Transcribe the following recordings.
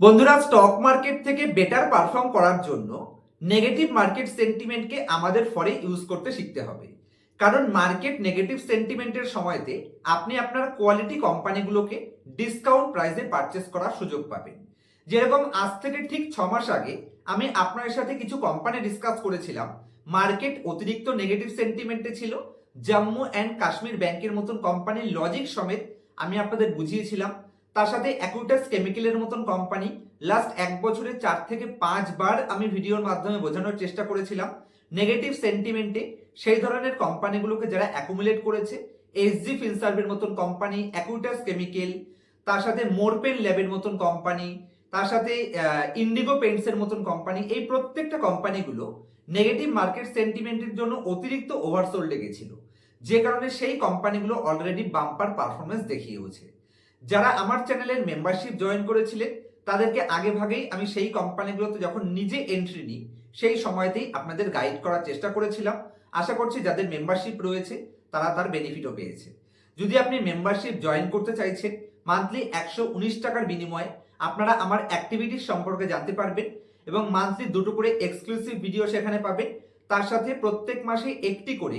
বন্ধুরা, stock market থেকে better perform করার জন্য নেগেটিভ মার্কেট সেন্টিমেন্টকে আমাদের ফরে ইউজ করতে শিখতে হবে। কারণ মার্কেট নেগেটিভ সেন্টিমেন্টের সময়তে আপনি আপনার কোয়ালিটি কোম্পানিগুলোকে ডিসকাউন্ট প্রাইসে পারচেস করার সুযোগ পাবেন। যেরকম আজ থেকে ঠিক 6 মাস আগে আমি আপনার সাথে কিছু কোম্পানি ডিসকাস করেছিলাম। মার্কেট অতিরিক্ত নেগেটিভ সেন্টিমেন্টে ছিল। জম্মু অ্যান্ড কাশ্মীর ব্যাংকের মতন কোম্পানির লজিক সমেত আমি আপনাদের বুঝিয়েছিলাম। তার সাথে অ্যাকুইটাস কেমিক্যালের মতন কোম্পানি লাস্ট 1 বছরে 4 থেকে 5 বার আমি ভিডিওর মাধ্যমে বোঝানোর চেষ্টা করেছিলাম। নেগেটিভ সেন্টিমেন্টে সেই ধরনের কোম্পানিগুলোকে যারা অ্যাকুমুলেট করেছে, এসজি ফিনসার্ভের মতন কোম্পানি, অ্যাকুইটাস কেমিক্যাল, তার সাথে মোরপেন ল্যাবের মতন কোম্পানি, তার সাথে ইন্ডিগো পেন্টসের মতন কোম্পানি, এই প্রত্যেকটা কোম্পানিগুলো নেগেটিভ মার্কেট সেন্টিমেন্টের জন্য অতিরিক্ত ওভারসোল্ড লেগেছিল, যে কারণে সেই কোম্পানিগুলো অলরেডি বাম্পার পারফরমেন্স দেখিয়েছে। যারা আমার চ্যানেলের মেম্বারশিপ জয়েন করেছিলেন তাদেরকে আগে ভাগেই আমি সেই কোম্পানিগুলোতে যখন নিজে এন্ট্রি নিই সেই সময়তেই আপনাদের গাইড করার চেষ্টা করেছিলাম। আশা করছি যাদের মেম্বারশিপ রয়েছে তারা তার বেনিফিটও পেয়েছে। যদি আপনি মেম্বারশিপ জয়েন করতে চাইছেন, মান্থলি 119 টাকার বিনিময়ে আপনারা আমার অ্যাক্টিভিটির সম্পর্কে জানতে পারবেন এবং মান্থলি 2টো করে এক্সক্লুসিভ ভিডিও সেখানে পাবেন। তার সাথে প্রত্যেক মাসে একটি করে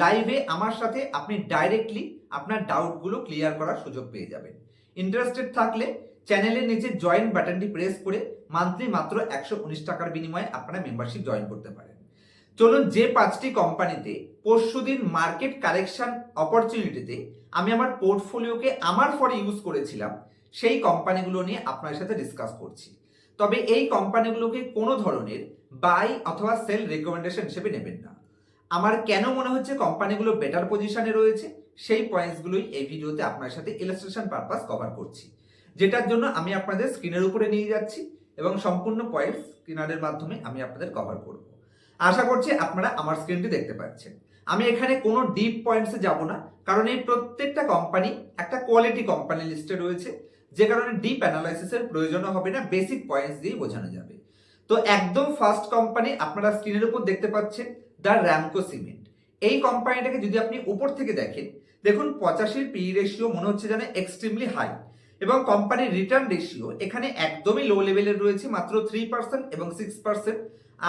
লাইভে আমার সাথে আপনি ডাইরেক্টলি আপনার ডাউটগুলো ক্লিয়ার করার সুযোগ পেয়ে যাবেন। ইন্টারেস্টেড থাকলে চ্যানেলের নিচে জয়েন বাটনটি প্রেস করে মান্থলি মাত্র 119 টাকার বিনিময়ে আপনারা মেম্বারশিপ জয়েন করতে পারেন। চলুন, যে 5টি কোম্পানিতে পরশুদিন মার্কেট কারেকশন অপরচুনিটিতে আমি আমার পোর্টফোলিওকে আমার ফরে ইউজ করেছিলাম, সেই কোম্পানিগুলো নিয়ে আপনার সাথে ডিসকাস করছি। তবে এই কোম্পানিগুলোকে কোনো ধরনের বাই অথবা সেল রেকমেন্ডেশন হিসেবে নেবেন না। আমার কেন মনে হচ্ছে কোম্পানিগুলো বেটার পজিশনে রয়েছে সেই পয়েন্টসগুলোই এই ভিডিওতে আপনার সাথে ইলাস্ট্রেশন পারপাস কভার করছি, যেটার জন্য আমি আপনাদের স্ক্রিনের উপরে নিয়ে যাচ্ছি এবং সম্পূর্ণ পয়েন্টস স্ক্রিনারের মাধ্যমে আমি আপনাদের কভার করব। আশা করছি আপনারা আমার স্ক্রিনটি দেখতে পাচ্ছেন। আমি এখানে কোনো ডিপ পয়েন্টসে যাব না, কারণ এই প্রত্যেকটা কোম্পানি একটা কোয়ালিটি কোম্পানি লিস্টে রয়েছে, যে কারণে ডিপ অ্যানালাইসিসের প্রয়োজনও হবে না, বেসিক পয়েন্টস দিয়ে বোঝানো যাবে। তো একদম ফার্স্ট কোম্পানি আপনারা স্ক্রিনের উপর দেখতে পাচ্ছেন, দ্য র্যামকো সিমেন্ট। এই কোম্পানিটাকে যদি আপনি উপর থেকে দেখেন, দেখুন 85 পি রেশিও মনে হচ্ছে যেন এক্সট্রিমলি হাই, এবং কোম্পানির রিটার্ন রেশিও এখানে একদমই লো লেভেলের রয়েছে, মাত্র 3% এবং 6%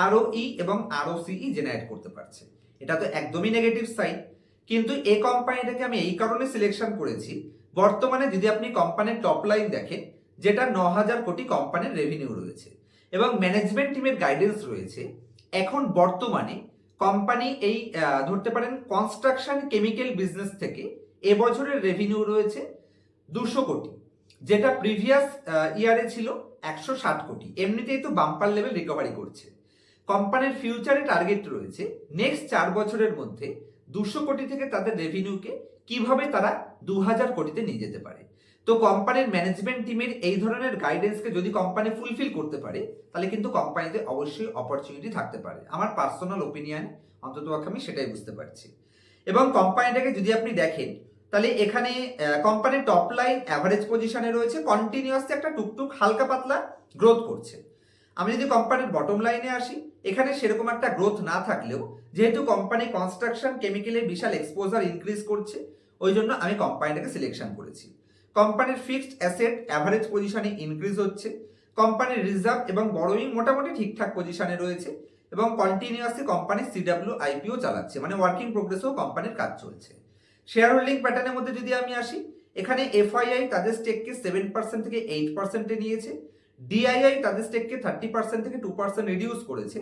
আরওই এবং আরওসিই জেনারেট করতে পারছে। এটা তো একদমই নেগেটিভ সাইন। কিন্তু এই কোম্পানিটাকে আমি এই কারণে সিলেকশন করেছি, বর্তমানে যদি আপনি কোম্পানির টপ লাইন দেখেন, যেটা 9000 কোটি কোম্পানির রেভিনিউ রয়েছে এবং ম্যানেজমেন্ট টিমের গাইডেন্স রয়েছে, এখন বর্তমানে কোম্পানি এই ধরতে পারেন কনস্ট্রাকশন কেমিক্যাল বিজনেস থেকে এবছরের রেভিনিউ রয়েছে 200 কোটি, যেটা প্রিভিয়াস ইয়ারে ছিল 160 কোটি। এমনিতেই তো বাম্পার লেভেল রিকভারি করছে। কোম্পানির ফিউচারে টার্গেট রয়েছে নেক্সট 4 বছরের মধ্যে 200 কোটি থেকে তাদের রেভিনিউকে কিভাবে তারা 2000 কোটিতে নিয়ে যেতে পারে। তো কোম্পানির ম্যানেজমেন্ট টিমের এই ধরনের গাইডেন্সকে যদি কোম্পানি ফুলফিল করতে পারে, তাহলে কিন্তু কোম্পানিতে অবশ্যই অপরচুনিটি থাকতে পারে। আমার পার্সোনাল ওপিনিয়ন, অন্তত আমি সেটাই বুঝতে পারছি। এবং কোম্পানিটাকে যদি আপনি দেখেন, তাহলে এখানে কোম্পানির টপ লাইন অ্যাভারেজ পজিশনে রয়েছে, কন্টিনিউয়াসলি একটা টুকটুক হালকা পাতলা গ্রোথ করছে। আমি যদি কোম্পানির বটম লাইনে আসি, এখানে সেরকম একটা গ্রোথ না থাকলেও যেহেতু কোম্পানি কনস্ট্রাকশন কেমিক্যালের বিশাল এক্সপোজার ইনক্রিজ করছে, ওই জন্য আমি কোম্পানিটাকে সিলেকশন করেছি। কোম্পানির ফিক্সড অ্যাসেট অ্যাভারেজ পজিশনে ইনক্রিজ হচ্ছে, কোম্পানির রিজার্ভ এবং বড়োইং মোটামুটি ঠিকঠাক পজিশনে রয়েছে, এবং কন্টিনিউয়াসলি কোম্পানি সিডাব্লিউ আইপিও চালাচ্ছে, মানে ওয়ার্কিং প্রোগ্রেসেও কোম্পানির কাজ চলছে। শেয়ার হোল্ডিং প্যাটার্নের মধ্যে যদি আমি আসি, এখানে এফআইআই তাদের স্টেককে 7% থেকে 8%-এ নিয়েছে, ডিআইআই তাদের স্টেককে 30% থেকে 2% রিডিউস করেছে।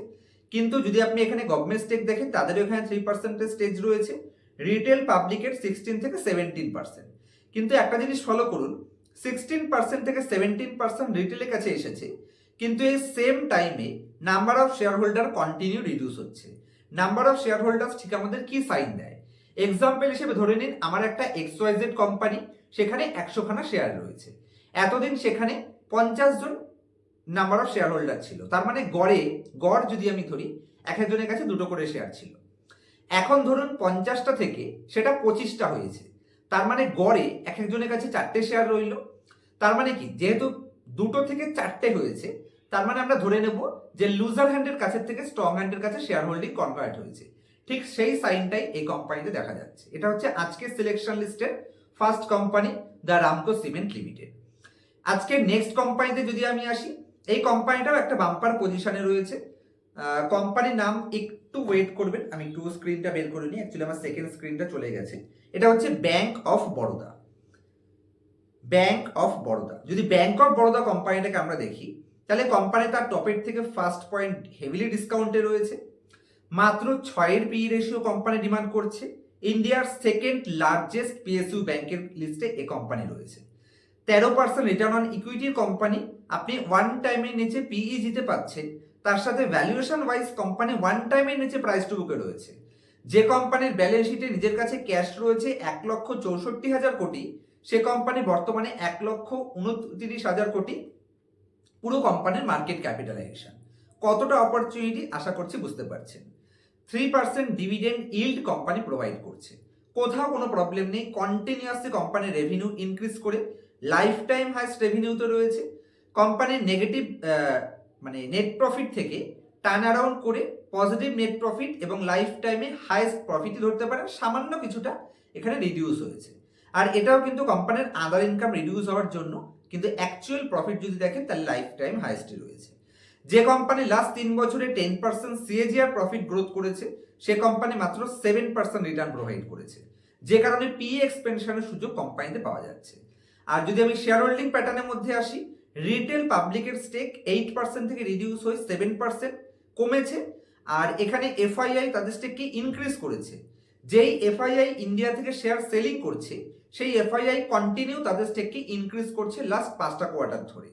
কিন্তু যদি আপনি এখানে গভর্নমেন্ট স্টেক দেখেন, তাদেরও এখানে 3% স্টেজ রয়েছে, রিটেল পাবলিকের 16 থেকে 17%। কিন্তু একটা জিনিস ফলো করুন, 16% থেকে 17% রিটেলের কাছে এসেছে, কিন্তু এই সেম টাইমে number of share holder continue reduce হচ্ছে। নাম্বার অফ শেয়ার হোল্ডার ঠিক আমাদের কি সাইন দেয়? এক্সাম্পল হিসেবে ধরে নিন আমার একটা XYZ কোম্পানি, সেখানে 100 খানা শেয়ার রয়েছে। এতদিন সেখানে 50 জন নাম্বার অফ শেয়ার হোল্ডার ছিল, তার মানে গড় যদি আমি ধরি, এক একজনের কাছে 2টো করে শেয়ার ছিল। এখন ধরুন 50টা থেকে সেটা 25টা হয়েছে, তার মানে গড়ে এক একজনের কাছে 4টে শেয়ার রইল। তার মানে কি, যেহেতু 2টো থেকে 4টে হয়েছে, তার মানে আমরা ধরে নেব যে লুজার হ্যান্ডের কাছে থেকে স্ট্রং হ্যান্ডের কাছে শেয়ার হোল্ডিং কনভার্ট হয়েছে। ঠিক সেই সাইনটাই এই কোম্পানিতে দেখা যাচ্ছে। এটা হচ্ছে আজকের সিলেকশন লিস্টের first company, the Ramco cement limited. আজকে নেক্সট কোম্পানিতে যদি আমি আসি, এই কোম্পানিটাও একটা বাম্পার পজিশনে রয়েছে। কোম্পানির নাম, একটু ওয়েট করবেন, আমি একটু স্ক্রিনটা বের করে নিই, অ্যাকচুয়ালি আমার সেকেন্ড স্ক্রিনটা চলে গেছে। এটা হচ্ছে bank of Baroda. Bank of Baroda, যদি ব্যাংক অফ বরোদা কোম্পানিটাকে আমরা দেখি, তাহলে কোম্পানি তার টপের থেকে ফার্স্ট পয়েন্ট হেভিলি ডিসকাউন্টে রয়েছে। মাত্র 6-এর পি রেশিও কোম্পানি ডিমান্ড করছে। ইন্ডিয়ার সেকেন্ড লার্জেস্ট পিএসইউ ব্যাংকের লিস্টে এই কোম্পানি রয়েছে। 13% রিটার্ন অন ইকুইটির কোম্পানি। আপনি ওয়ান টাইমের নিচে পিই জিতে পাচ্ছেন, তার সাথে ভ্যালুয়েশন ওয়াইজ কোম্পানি ওয়ান টাইমের নিচে প্রাইস টু বুকে রয়েছে। যে কোম্পানির ব্যালেন্স শিটে নিজের কাছে ক্যাশ রয়েছে 1,64,000 কোটি, সে কোম্পানি বর্তমানে 1,29,000 কোটি পুরো কোম্পানির মার্কেট ক্যাপিটালাইজেশন। কতটা অপরচুনিটি আশা করছি বুঝতে পারছেন। 3% ডিভিডেন্ড ইল্ড কোম্পানি প্রোভাইড করছে, কোথাও কোনো প্রবলেম নেই। কন্টিনিউয়াসলি কোম্পানির রেভিনিউ ইনক্রিজ করে লাইফ টাইম হাইস্ট রেভিনিউতে রয়েছে। কোম্পানির নেগেটিভ মানে নেট প্রফিট থেকে টার্ন অ্যারাউন্ড করে পজিটিভ নেট প্রফিট এবং লাইফ টাইমে হাইস্ট প্রফিটই ধরতে পারেন, সামান্য কিছুটা এখানে রিডিউস হয়েছে। আর এটাও কিন্তু কোম্পানির আদার ইনকাম রিডিউস হওয়ার জন্য, কিন্তু অ্যাকচুয়াল প্রফিট যদি দেখেন তাহলে লাইফ টাইম হাইস্টই রয়েছে। যে কোম্পানি লাস্ট 3 বছরে 10% সিএজিআর প্রফিট গ্রোথ করেছে, সে কোম্পানি মাত্র 7% রিটার্ন প্রোভাইড করেছে, যে কারণে পি এক্সপেনশনের সুযোগ কোম্পানিতে পাওয়া যাচ্ছে। আর যদি আমি শেয়ার হোল্ডিং প্যাটার্নের মধ্যে আসি, রিটেল পাবলিকের স্টেক 8% থেকে রিডিউস হয়ে 7% কমেছে। আর এখানে এফআইআই তাদের স্টেককে ইনক্রিজ করেছে। যেই এফআইআই ইন্ডিয়া থেকে শেয়ার সেলিং করছে, সেই এফআইআই কন্টিনিউ তাদের স্টেককে ইনক্রিজ করছে লাস্ট 5টা কোয়ার্টার ধরে।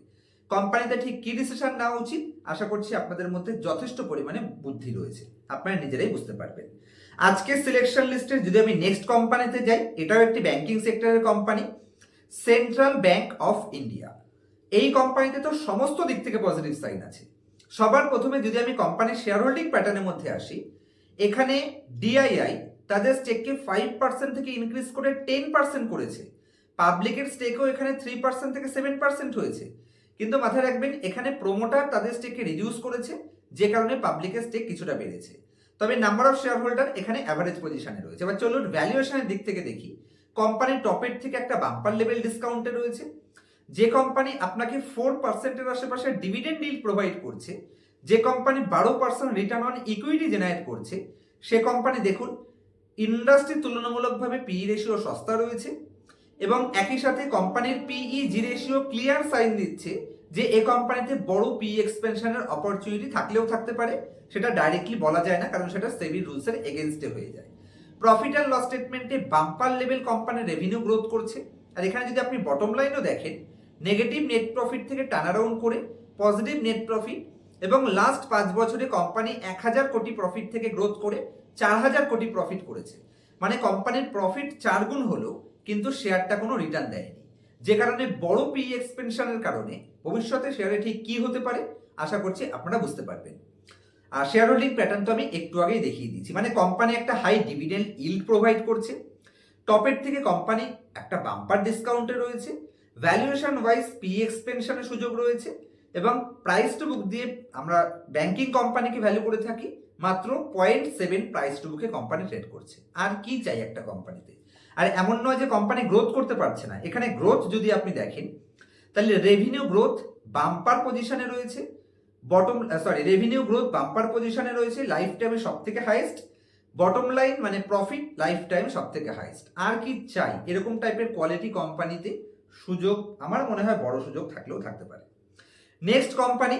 কোম্পানিতে ঠিক কি ডিসিশন নেওয়া উচিত, আশা করছি আপনাদের মধ্যে যথেষ্ট পরিমাণে বুদ্ধি রয়েছে, আপনারা নিজেরাই বুঝতে পারবেন। আজকে সিলেকশন লিস্টে যদি আমি নেক্সট কোম্পানিতে যাই, এটাও একটি ব্যাংকিং সেক্টরের company, central bank of India. এই কোম্পানিতে তো সমস্ত দিক থেকে পজিটিভ সাইন আছে। সবার প্রথমে যদি আমি কোম্পানির শেয়ার হোল্ডিং প্যাটার্নের মধ্যে আসি, এখানে ডিআইআই তাদের স্টেককে 5% থেকে ইনক্রিজ করে 10% করেছে। পাবলিকের স্টেকও এখানে 3% থেকে 7% হয়েছে। কিন্তু মাথায় রাখবেন, এখানে প্রোমোটার তাদের স্টেককে রিডিউস করেছে, যে কারণে পাবলিকের স্টেক কিছুটা বেড়েছে। তবে নাম্বার অফ শেয়ার হোল্ডার এখানে অ্যাভারেজ পজিশনে রয়েছে। এবার চলুন ভ্যালুয়েশনের দিক থেকে দেখি। কোম্পানির টপের থেকে একটা বাম্পার লেভেল ডিসকাউন্টে রয়েছে। যে কোম্পানি আপনাকে 4%-এর আশেপাশে ডিভিডেন্ড ইল্ড প্রোভাইড করছে, যে company 12% return on equity generate করছে, সে কোম্পানি দেখুন ইন্ডাস্ট্রি তুলনামূলকভাবে পি রেশিও সস্তা রয়েছে এবং একই সাথে কোম্পানির পিই জি রেশিও ক্লিয়ার সাইন দিচ্ছে যে এই কোম্পানিতে বড় পি এক্সপেনশনের অপরচুনিটি থাকলেও থাকতে পারে, সেটা ডাইরেক্টলি বলা যায় না, কারণ সেটা সেবি রুলসের এগেনস্টে হয়ে যায়। প্রফিট অ্যান্ড লস স্টেটমেন্টে বাম্পার লেভেল কোম্পানির রেভিনিউ গ্রোথ করছে। আর এখানে যদি আপনি বটম লাইনও দেখেন, নেগেটিভ নেট প্রফিট থেকে টার্ন অ্যারাউন্ড করে পজিটিভ নেট প্রফিট, এবং লাস্ট 5 বছরে কোম্পানি 1,000 কোটি প্রফিট থেকে গ্রোথ করে 4,000 কোটি প্রফিট করেছে। মানে কোম্পানির প্রফিট 4 গুণ হলো, কিন্তু শেয়ারটা কোনো রিটার্ন দেয়নি, যে কারণে বড় পি এক্সপেনশনের কারণে ভবিষ্যতে শেয়ারে ঠিক কি হতে পারে আশা করছি আপনারা বুঝতে পারবেন। আর শেয়ার হোল্ডিং প্যাটার্ন তো আমি একটু আগেই দেখিয়ে দিয়েছি। মানে কোম্পানি একটা হাই ডিভিডেন্ড ইল্ড প্রোভাইড করছে, টপের থেকে কোম্পানি একটা বাম্পার ডিসকাউন্টে রয়েছে, ভ্যালুয়েশন ওয়াইজ পি এক্সপেনশনের সুযোগ রয়েছে, এবং প্রাইস টু বুক দিয়ে আমরা ব্যাংকিং কোম্পানিকে ভ্যালু করে থাকি, মাত্র 0.7 প্রাইস টু বুকে কোম্পানি ট্রেড করছে। আর কি চাই একটা কোম্পানিতে? আর এমন নয় যে কোম্পানি গ্রোথ করতে পারছে না, এখানে গ্রোথ যদি আপনি দেখেন তাহলে রেভিনিউ গ্রোথ বাম্পার পজিশনে রয়েছে, রেভিনিউ গ্রোথ বাম্পার পজিশনে রয়েছে, লাইফ টাইমে সব থেকে হাইয়েস্ট, বটম লাইন মানে প্রফিট লাইফ টাইম সব থেকে হাইয়েস্ট। আর কি চাই? এরকম টাইপের কোয়ালিটি কোম্পানিতে সুযোগ আমার মনে হয় বড় সুযোগ থাকলেও থাকতে পারে। Next company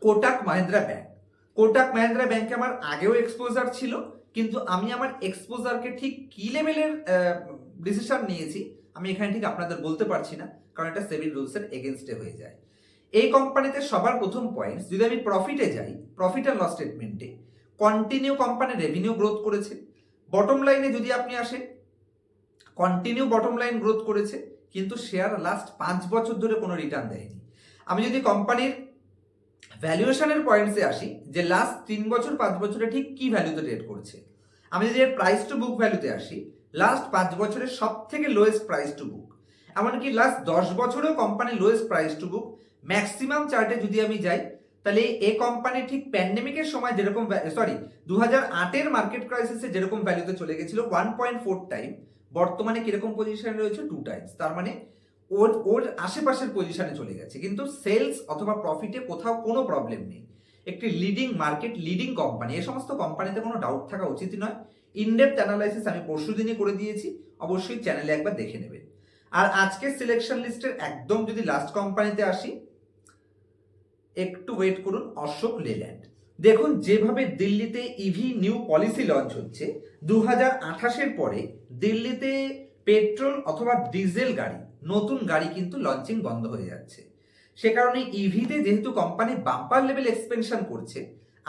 Kotak Mahindra bank. Kotak Mahindra ব্যাংকে আমার আগেও এক্সপোজার ছিল, কিন্তু আমি আমার এক্সপোজারকে ঠিক কি লেভেলের ডিসিশন নিয়েছি আমি এখানে ঠিক আপনাদের বলতে পারছি না, কারণ এটা সেবি রুলসের এগেনস্টে হয়ে যায়। এই কোম্পানিতে সবার প্রথম পয়েন্ট, যদি আমি প্রফিটে যাই, প্রফিট অ্যান্ড লস স্টেটমেন্টে কন্টিনিউ কোম্পানি রেভিনিউ গ্রোথ করেছে। বটম লাইনে যদি আপনি আসেন, কন্টিনিউ বটম লাইন গ্রোথ করেছে, কিন্তু শেয়ার লাস্ট 5 বছর ধরে কোনো রিটার্ন দেয়নি। আমি যদি কোম্পানির ভ্যালুয়েশনের পয়েন্টসে আসি, যে লাস্ট 3 বছর 5 বছরে ঠিক কি ভ্যালুতে ট্রেড করছে, আমি যদি এর প্রাইস টু বুক ভ্যালুতে আসি, লাস্ট 5 বছরের সব থেকে লোয়েস্ট প্রাইস টু বুক, এমনকি লাস্ট 10 বছরেও company lowest price to book. Maximum চার্টে যদি আমি যাই, তাহলে এই কোম্পানি ঠিক প্যান্ডেমিকের সময় যেরকম 2008-এর মার্কেট ক্রাইসিসে যেরকম ভ্যালুতে চলে গেছিল 1.4 টাইম, বর্তমানে কিরকম পজিশনে রয়েছে 2 টাইমস। তার মানে ওর ওর আশেপাশের পজিশনে চলে গেছে, কিন্তু সেলস অথবা প্রফিটে কোথাও কোনো প্রবলেম নেই। একটি মার্কেট লিডিং কোম্পানি, এই সমস্ত কোম্পানিতে কোনো ডাউট থাকা উচিত নয়। ইনডেপথ অ্যানালাইসিস আমি পরশুদিনই করে দিয়েছি, অবশ্যই চ্যানেলে একবার দেখে নেবেন। আর আজকের সিলেকশন লিস্টের একদম যদি লাস্ট কোম্পানিতে আসি, একটু ওয়েট করুন, অশোক লেল্যান্ড। দেখুন যেভাবে দিল্লিতে ইভি নিউ পলিসি লঞ্চ হচ্ছে, 2028-এর পরে দিল্লিতে পেট্রোল অথবা ডিজেল গাড়ি, নতুন গাড়ি কিন্তু লঞ্চিং বন্ধ হয়ে যাচ্ছে। সে কারণে ইভিতে যেহেতু কোম্পানি বাম্পার লেভেল এক্সপেনশন করছে,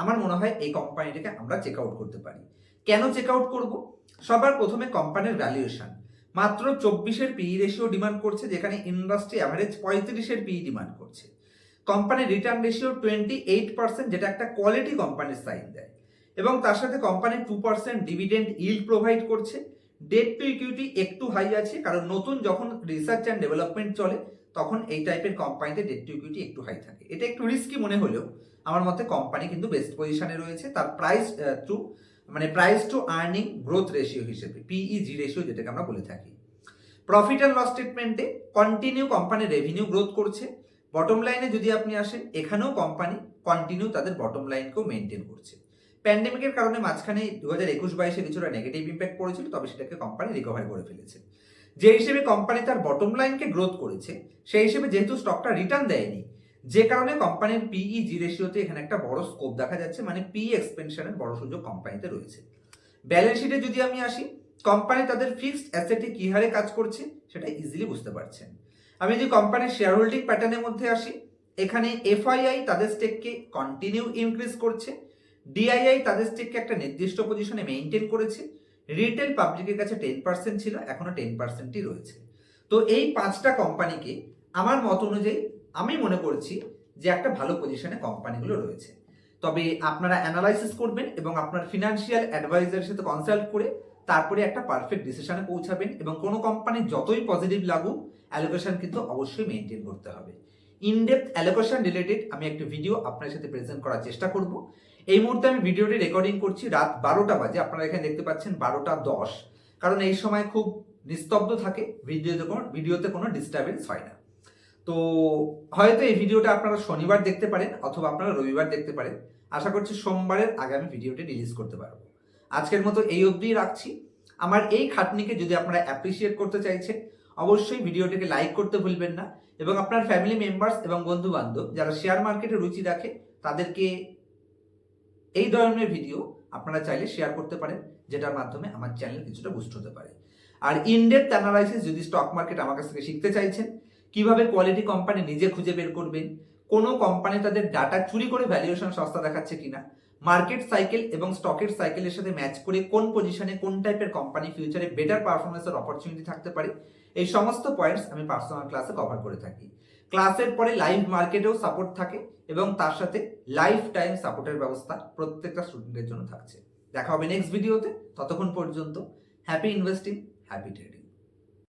আমার মনে হয় এই কোম্পানিটাকে আমরা চেক আউট করতে পারি। কেন চেক আউট করবো? সবার প্রথমে কোম্পানির ভ্যালুয়েশন মাত্র 24-এর পিই রেশিও ডিমান্ড করছে, যেখানে ইন্ডাস্ট্রি অ্যাভারেজ 35-এর পিই ডিমান্ড করছে। কোম্পানির রিটার্ন রেশিও 28%, যেটা একটা কোয়ালিটি কোম্পানির সাইন দেয়। এবং তার সাথে কোম্পানি 2% ডিভিডেন্ড ইল্ড প্রোভাইড করছে। ডেট টু ইকুইটি একটু হাই আছে, কারণ নতুন যখন রিসার্চ অ্যান্ড ডেভেলপমেন্ট চলে তখন এই টাইপের কোম্পানিতে ডেট টু ইকুইটি একটু হাই থাকে। এটা একটু রিস্কি মনে হলেও আমার মতে কোম্পানি কিন্তু বেস্ট পজিশনে রয়েছে। তার price two earning growth ratio হিসেবে, পিইজি রেশিও যেটাকে আমরা বলে থাকি। প্রফিট অ্যান্ড লস স্টেটমেন্টে কন্টিনিউ কোম্পানি রেভিনিউ গ্রোথ করছে। বটম লাইনে যদি আপনি আসেন, এখানেও কোম্পানি কন্টিনিউ তাদের বটম লাইনকেও মেনটেন করছে। প্যান্ডেমিকের কারণে মাঝখানে 2021-22-এ কিছুটা নেগেটিভ ইম্প্যাক্ট পড়েছিল, তবে সেটাকে কোম্পানি রিকভার করে ফেলেছে। যে হিসেবে কোম্পানি তার বটম লাইনকে গ্রোথ করেছে, সেই হিসেবে যেহেতু স্টকটা রিটার্ন দেয়নি, যে কারণে কোম্পানির পিইজি রেশিওতে এখানে একটা বড় স্কোপ দেখা যাচ্ছে, মানে পি এক্সপেনশনের বড় সুযোগ কোম্পানিতে রয়েছে। ব্যালেন্স শিটে যদি আমি আসি, কোম্পানি তাদের ফিক্সড অ্যাসেটে কি হারে কাজ করছে সেটা ইজিলি বুঝতে পারছেন। আমি যদি কোম্পানির শেয়ার হোল্ডিং প্যাটার্নের মধ্যে আসি, এখানে এফআইআই তাদের স্টেককে কন্টিনিউ ইনক্রিজ করছে, ডিআইআই তাদের স্টেককে একটা নির্দিষ্ট পজিশনে মেইনটেইন করেছে, রিটেল পাবলিকের কাছে 10% ছিল, এখনো 10%ই রয়েছে। তো এই 5টা কোম্পানিকে আমার মত অনুযায়ী আমি মনে করছি যে একটা ভালো পজিশনে কোম্পানিগুলো রয়েছে। তবে আপনারা অ্যানালাইসিস করবেন এবং আপনার ফিনান্সিয়াল অ্যাডভাইজারের সাথে কনসাল্ট করে তারপরে একটা পারফেক্ট ডিসিশনে পৌঁছাবেন। এবং কোনো কোম্পানি যতই পজিটিভ লাগুক, অ্যালোকেশন কিন্তু অবশ্যই মেনটেন করতে হবে। ইনডেপথ অ্যালোকেশন রিলেটেড আমি একটা ভিডিও আপনার সাথে প্রেজেন্ট করার চেষ্টা করব। এই মুহূর্তে আমি ভিডিওটি রেকর্ডিং করছি রাত 12টা বাজে, আপনারা এখানে দেখতে পাচ্ছেন 12:10, কারণ এই সময় খুব নিস্তব্ধ থাকে, ভিডিওতে কোনো ডিস্টারবেন্স হয় না। তো হয়তো এই ভিডিওটা আপনারা শনিবার দেখতে পারেন অথবা আপনারা রবিবার দেখতে পারেন। আশা করছি সোমবারের আগে আমি ভিডিওটি রিলিজ করতে পারবো। আজকের মতো এই অবধিই রাখছি। আমার এই খাটনিকে যদি আপনারা অ্যাপ্রিসিয়েট করতে চাইছেন, অবশ্যই ভিডিওটিকে লাইক করতে ভুলবেন না, এবং আপনার ফ্যামিলি মেম্বার্স এবং বন্ধু বান্ধব যারা শেয়ার মার্কেটে রুচি রাখে তাদেরকে এই ধরনের ভিডিও আপনারা চাইলে শেয়ার করতে পারেন, যেটার মাধ্যমে আমার চ্যানেল কিছুটা বুস্ট হতে পারে। আর ইনডেপথ অ্যানালাইসিস যদি স্টক মার্কেট আমার কাছ থেকে শিখতে চাইছেন, কিভাবে কোয়ালিটি কোম্পানি নিজে খুঁজে বের করবেন, কোনো কোম্পানি তাদের ডাটা চুরি করে ভ্যালুয়েশন সস্তা দেখাচ্ছে কিনা, মার্কেট সাইকেল এবং স্টকের সাইকেলের সাথে ম্যাচ করে কোন পজিশনে কোন টাইপের কোম্পানি ফিউচারে বেটার পারফরমেন্সের অপরচুনিটি থাকতে পারে, এই সমস্ত পয়েন্টস আমি পার্সোনাল ক্লাসে কভার করে থাকি। ক্লাসের পরে লাইভ মার্কেটেও সাপোর্ট থাকে এবং তার সাথে লাইফ টাইম সাপোর্টের ব্যবস্থা প্রত্যেকটা স্টুডেন্টের জন্য থাকছে। দেখা হবে নেক্সট ভিডিওতে। ততক্ষণ পর্যন্ত হ্যাপি ইনভেস্টিং, হ্যাপি ট্রেডিং।